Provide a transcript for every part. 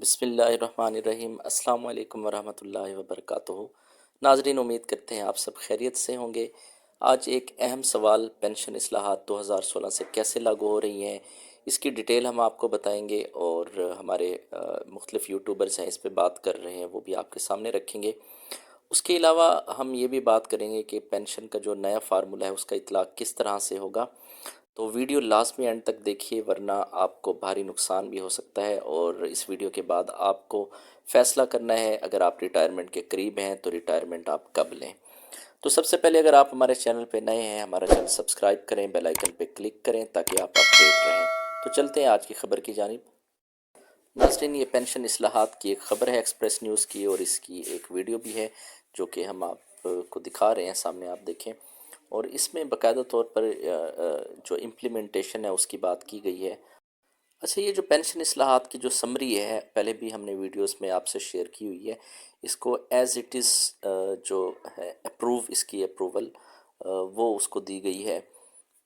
बिस्मिल्लाहिर्रहमानिर्रहीम। अस्सलाम वालेकुम वरहमतुल्लाहि वबरकातुहू। नाज़रीन, उम्मीद करते हैं आप सब खैरियत से होंगे। आज एक अहम सवाल, पेंशन इस्लाहात 2016 से कैसे लागू हो रही हैं, इसकी डिटेल हम आपको बताएंगे और हमारे मुख्तलिफ़ यूट्यूबर्स हैं इस पे बात कर रहे हैं, वो भी आपके सामने रखेंगे। उसके अलावा हम ये भी बात करेंगे कि पेंशन का जो नया फार्मूला है उसका इतलाक़ किस तरह से होगा। तो वीडियो लास्ट में एंड तक देखिए, वरना आपको भारी नुकसान भी हो सकता है। और इस वीडियो के बाद आपको फ़ैसला करना है, अगर आप रिटायरमेंट के करीब हैं तो रिटायरमेंट आप कब लें। तो सबसे पहले, अगर आप हमारे चैनल पे नए हैं, हमारा चैनल सब्सक्राइब करें, बेल आइकन पे क्लिक करें ताकि आप अपडेट रहें। तो चलते हैं आज की ख़बर की जानिब। नाज़रीन, ये पेंशन इस्लाहात की एक ख़बर है एक्सप्रेस न्यूज़ की, और इसकी एक वीडियो भी है जो कि हम आपको दिखा रहे हैं, सामने आप देखें। और इसमें बाकायदा तौर पर जो इम्प्लीमेंटेशन है उसकी बात की गई है। अच्छा, ये जो पेंशन इस्लाहात की जो समरी है, पहले भी हमने वीडियोस में आपसे शेयर की हुई है। इसको एज़ इट इज़ जो है इसकी अप्रूवल वो उसको दी गई है।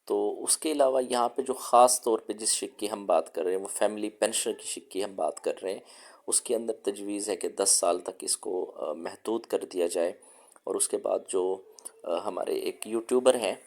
तो उसके अलावा यहाँ पे जो ख़ास तौर पे जिस शिक की हम बात कर रहे हैं, वो फैमिली पेंशन की शिक की हम बात कर रहे हैं। उसके अंदर तजवीज़ है कि 10 साल तक इसको महदूद कर दिया जाए। और उसके बाद जो हमारे एक यूट्यूबर हैं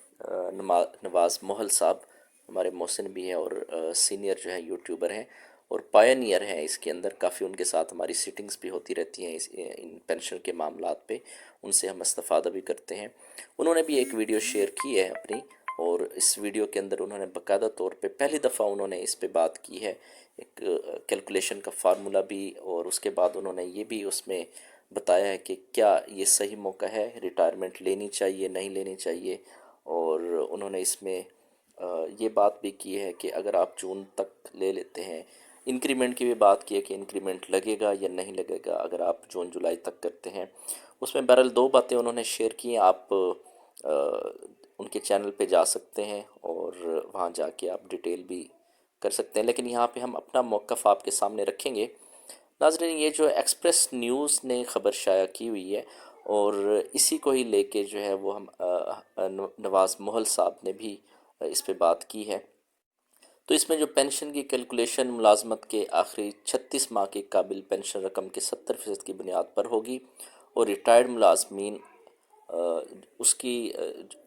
नवाज़ मोहल साहब, हमारे मोहसिन भी हैं और सीनियर जो है यूट्यूबर हैं और पायनियर हैं इसके अंदर। काफ़ी उनके साथ हमारी सीटिंग्स भी होती रहती हैं इन पेंशन के मामलात पे, उनसे हम इस्तिफ़ादा भी करते हैं। उन्होंने भी एक वीडियो शेयर की है अपनी, और इस वीडियो के अंदर उन्होंने बाकायदा तौर पे पहली दफ़ा उन्होंने इस पे बात की है, एक कैलकुलेशन का फार्मूला भी। और उसके बाद उन्होंने ये भी उसमें बताया है कि क्या ये सही मौका है, रिटायरमेंट लेनी चाहिए नहीं लेनी चाहिए। और उन्होंने इसमें ये बात भी की है कि अगर आप जून तक ले लेते हैं, इंक्रीमेंट की भी बात की है कि इंक्रीमेंट लगेगा या नहीं लगेगा अगर आप जून जुलाई तक करते हैं। उसमें बहरहाल दो बातें उन्होंने शेयर की हैं। आप उनके चैनल पे जा सकते हैं और वहाँ जाके आप डिटेल भी कर सकते हैं, लेकिन यहाँ पे हम अपना मौक़िफ़ आपके सामने रखेंगे। नाज़रीन, ये जो एक्सप्रेस न्यूज़ ने ख़बर शाया की हुई है, और इसी को ही लेके जो है वो हम नवाज़ मोहल साहब ने भी इस पे बात की है। तो इसमें जो पेंशन की कैलकुलेशन मुलाजमत के आखिरी 36 माह के काबिल पेंशन रकम के 70% की बुनियाद पर होगी। और रिटायर्ड मुलाजमीन उसकी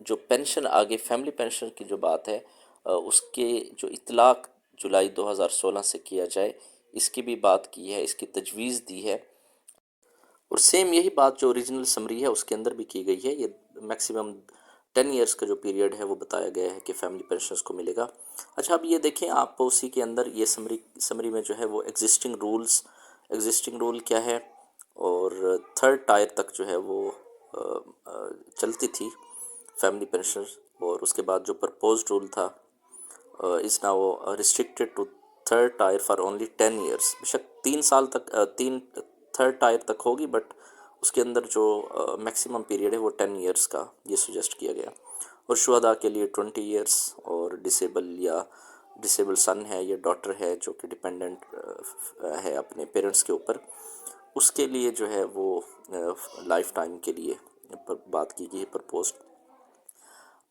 जो पेंशन आगे फैमिली पेंशन की जो बात है उसके जो इतलाक़ जुलाई 2016 से किया जाए, इसकी भी बात की है, इसकी तजवीज़ दी है। और सेम यही बात जो ओरिजिनल समरी है उसके अंदर भी की गई है। ये मैक्सिमम 10 इयर्स का जो पीरियड है वो बताया गया है कि फैमिली पेंशनर्स को मिलेगा। अच्छा, अब ये देखें आप, उसी के अंदर ये समरी में जो है वो एग्जिस्टिंग रूल क्या है, और थर्ड टायर तक जो है वो चलती थी फैमिली पेंशन। और उसके बाद जो प्रपोज्ड रूल था is now restricted to third tier for only 10 years. बेशक 3 साल तक थर्ड टायर तक होगी, बट उसके अंदर जो मैक्सिमम पीरियड है वो 10 इयर्स का ये सजेस्ट किया गया। और शुहदा के लिए 20 इयर्स, और डिसेबल सन है या डॉटर है जो कि डिपेंडेंट है अपने पेरेंट्स के ऊपर, उसके लिए जो है वो लाइफ टाइम के लिए बात की गई है प्रपोज्ड।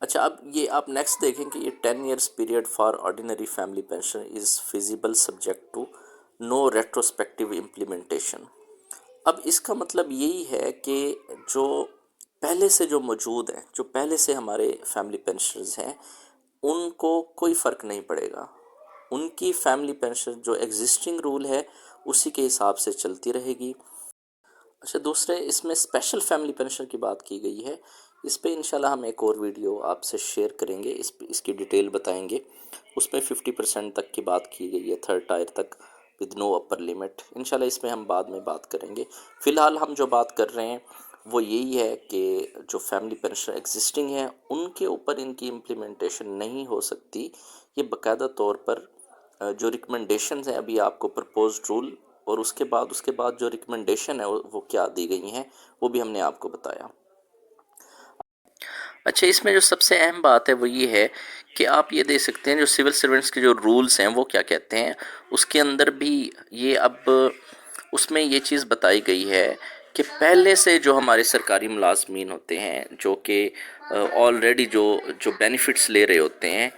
अच्छा, अब ये आप नेक्स्ट देखें कि ये 10 years period for ordinary family pension is feasible subject to no retrospective implementation. अब इसका मतलब यही है कि जो पहले से जो मौजूद हैं, जो पहले से हमारे फैमिली पेंशनर्स हैं, उनको कोई फ़र्क नहीं पड़ेगा। उनकी फैमिली पेंशन जो एग्जिस्टिंग रूल है उसी के हिसाब से चलती रहेगी। अच्छा, दूसरे इसमें स्पेशल फैमिली पेंशन की बात की गई है। इस पे इंशाल्लाह हम एक और वीडियो आपसे शेयर करेंगे, इसकी डिटेल बताएंगे। उसमें 50% तक की बात की गई है, थर्ड टायर तक, विद नो अपर लिमिट। इंशाल्लाह इसमें हम बाद में बात करेंगे। फ़िलहाल हम जो बात कर रहे हैं वो यही है कि जो फैमिली पेंशन एग्जिस्टिंग है उनके ऊपर इनकी इम्प्लीमेंटेशन नहीं हो सकती। ये बाकायदा तौर पर जो रिकमेंडेशन हैं, अभी आपको प्रपोज्ड रूल और उसके बाद जो रिकमेंडेशन है वो क्या दी गई हैं वो भी हमने आपको बताया। अच्छा, इसमें जो सबसे अहम बात है वो ये है कि आप ये देख सकते हैं जो सिविल सर्वेंट्स के जो रूल्स हैं वो क्या कहते हैं। उसके अंदर भी ये अब उसमें ये चीज़ बताई गई है कि पहले से जो हमारे सरकारी मुलाजमीन होते हैं, जो कि ऑलरेडी जो बेनिफिट्स ले रहे होते हैं,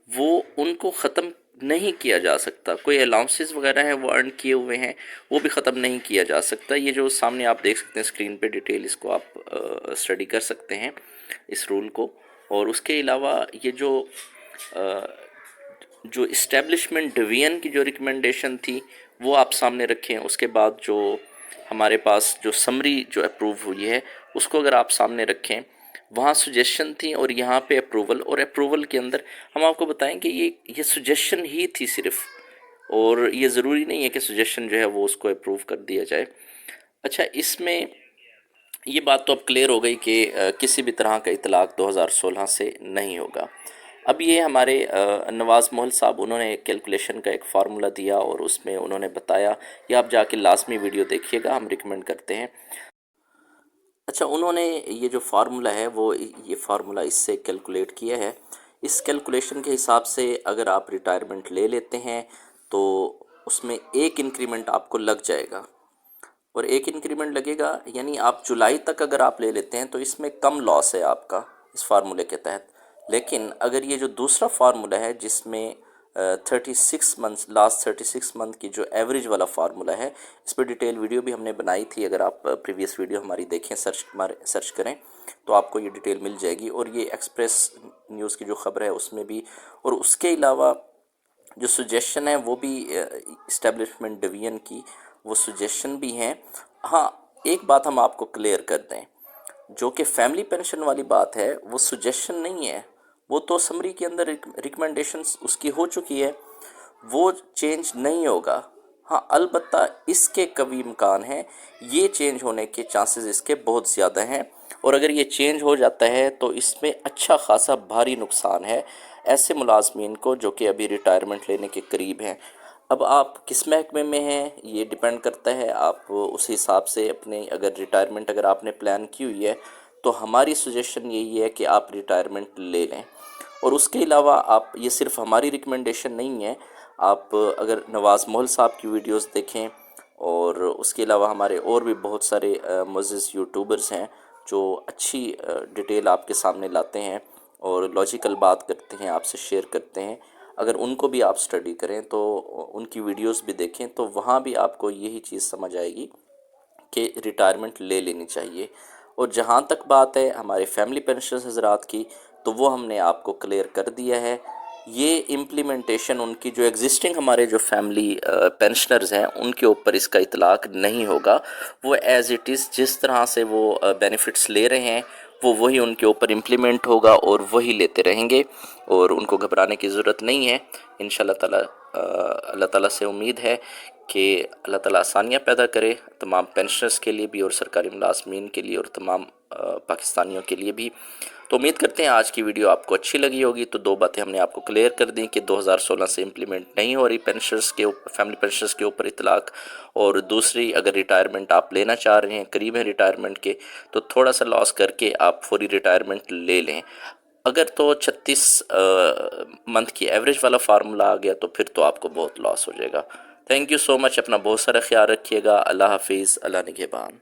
वो उनको ख़त्म نہیں کیا جا سکتا. کوئی الاؤنسز وغیرہ ہیں وہ ارن کیے ہوئے ہیں وہ بھی ختم نہیں کیا جا سکتا. یہ جو سامنے آپ دیکھ سکتے ہیں اسکرین پہ ڈیٹیل، اس کو آپ اسٹڈی کر سکتے ہیں اس رول کو. اور اس کے علاوہ یہ جو اسٹیبلشمنٹ ڈویژن کی جو ریکمنڈیشن تھی وہ آپ سامنے رکھیں. اس کے بعد جو ہمارے پاس جو سمری جو اپروو ہوئی ہے اس کو اگر آپ سامنے رکھیں، وہاں سجیشن تھی اور یہاں پہ اپروول. اور اپروول کے اندر ہم آپ کو بتائیں کہ یہ سجیشن ہی تھی صرف، اور یہ ضروری نہیں ہے کہ سجیشن جو ہے وہ اس کو اپروو کر دیا جائے. اچھا، اس میں یہ بات تو اب کلیئر ہو گئی کہ کسی بھی طرح کا اطلاق 2016 سے نہیں ہوگا. اب یہ ہمارے نواز محل صاحب انہوں نے کیلکولیشن کا ایک فارمولا دیا اور اس میں انہوں نے بتایا، یہ آپ جا کے لازمی ویڈیو دیکھیے گا، ہم ریکمینڈ کرتے ہیں. اچھا، انہوں نے یہ جو فارمولا ہے وہ یہ فارمولا اس سے کیلکولیٹ کیا ہے. اس کیلکولیشن کے حساب سے اگر آپ ریٹائرمنٹ لے لیتے ہیں تو اس میں ایک انکریمنٹ آپ کو لگ جائے گا. اور ایک انکریمنٹ لگے گا یعنی آپ جولائی تک اگر آپ لے لیتے ہیں تو اس میں کم لاس ہے آپ کا اس فارمولے کے تحت. لیکن اگر یہ جو دوسرا فارمولا ہے جس میں 36 منتھس لاسٹ 36 منتھ کی جو ایوریج والا فارمولا ہے، اس پہ ڈیٹیل ویڈیو بھی ہم نے بنائی تھی. اگر آپ پریویس ویڈیو ہماری دیکھیں، سرچ کریں تو آپ کو یہ ڈیٹیل مل جائے گی. اور یہ ایکسپریس نیوز کی جو خبر ہے اس میں بھی. اور اس کے علاوہ جو سجیشن ہے وہ بھی اسٹیبلشمنٹ ڈویژن کی وہ سجیشن بھی ہیں. ہاں، ایک بات ہم آپ کو کلیئر کر دیں، جو کہ فیملی پینشن والی بات ہے وہ سجیشن نہیں ہے، وہ تو سمری کے اندر ریکمنڈیشنز اس کی ہو چکی ہے، وہ چینج نہیں ہوگا. ہاں، البتہ اس کے قوی امکان ہیں، یہ چینج ہونے کے چانسز اس کے بہت زیادہ ہیں. اور اگر یہ چینج ہو جاتا ہے تو اس میں اچھا خاصا بھاری نقصان ہے ایسے ملازمین کو جو کہ ابھی ریٹائرمنٹ لینے کے قریب ہیں. اب آپ کس محکمے میں ہیں یہ ڈیپینڈ کرتا ہے، آپ اس حساب سے اپنے اگر ریٹائرمنٹ اگر آپ نے پلان کی ہوئی ہے تو ہماری سجیشن یہی ہے کہ آپ ریٹائرمنٹ لے لیں. اور اس کے علاوہ آپ، یہ صرف ہماری ریکمنڈیشن نہیں ہے، آپ اگر نواز محل صاحب کی ویڈیوز دیکھیں اور اس کے علاوہ ہمارے اور بھی بہت سارے معزز یوٹیوبرز ہیں جو اچھی ڈیٹیل آپ کے سامنے لاتے ہیں اور لاجیکل بات کرتے ہیں، آپ سے شیئر کرتے ہیں. اگر ان کو بھی آپ سٹڈی کریں تو ان کی ویڈیوز بھی دیکھیں تو وہاں بھی آپ کو یہی چیز سمجھ آئے گی کہ ریٹائرمنٹ لے لینی چاہیے. اور جہاں تک بات ہے ہمارے فیملی پینشنرز حضرات کی، تو وہ ہم نے آپ کو کلیئر کر دیا ہے. یہ امپلیمنٹیشن ان کی جو ایگزسٹنگ ہمارے جو فیملی پینشنرز ہیں ان کے اوپر اس کا اطلاق نہیں ہوگا. وہ ایز اٹ از جس طرح سے وہ بینیفٹس لے رہے ہیں وہ وہی ان کے اوپر امپلیمنٹ ہوگا اور وہی لیتے رہیں گے، اور ان کو گھبرانے کی ضرورت نہیں ہے. انشاءاللہ تعالی اللہ تعالیٰ سے امید ہے کہ اللہ تعالیٰ آسانیاں پیدا کرے تمام پینشنرز کے لیے بھی اور سرکاری ملازمین کے لیے اور تمام پاکستانیوں کے لیے بھی. تو امید کرتے ہیں آج کی ویڈیو آپ کو اچھی لگی ہوگی. تو دو باتیں ہم نے آپ کو کلیئر کر دیں کہ 2016 سے امپلیمنٹ نہیں ہو رہی پینشنرز کے فیملی پینشنرز کے اوپر اطلاق. اور دوسری، اگر ریٹائرمنٹ آپ لینا چاہ رہے ہیں، قریب ہیں ریٹائرمنٹ کے، تو تھوڑا سا لاس کر کے آپ فوری ریٹائرمنٹ لے لیں. اگر تو 36 منتھ کی ایوریج والا فارمولا آ گیا تو پھر تو آپ کو بہت لاس ہو جائے گا. تھینک یو سو مچ. اپنا بہت سارا خیال رکھیے گا. اللہ حافظ. اللہ نگہبان.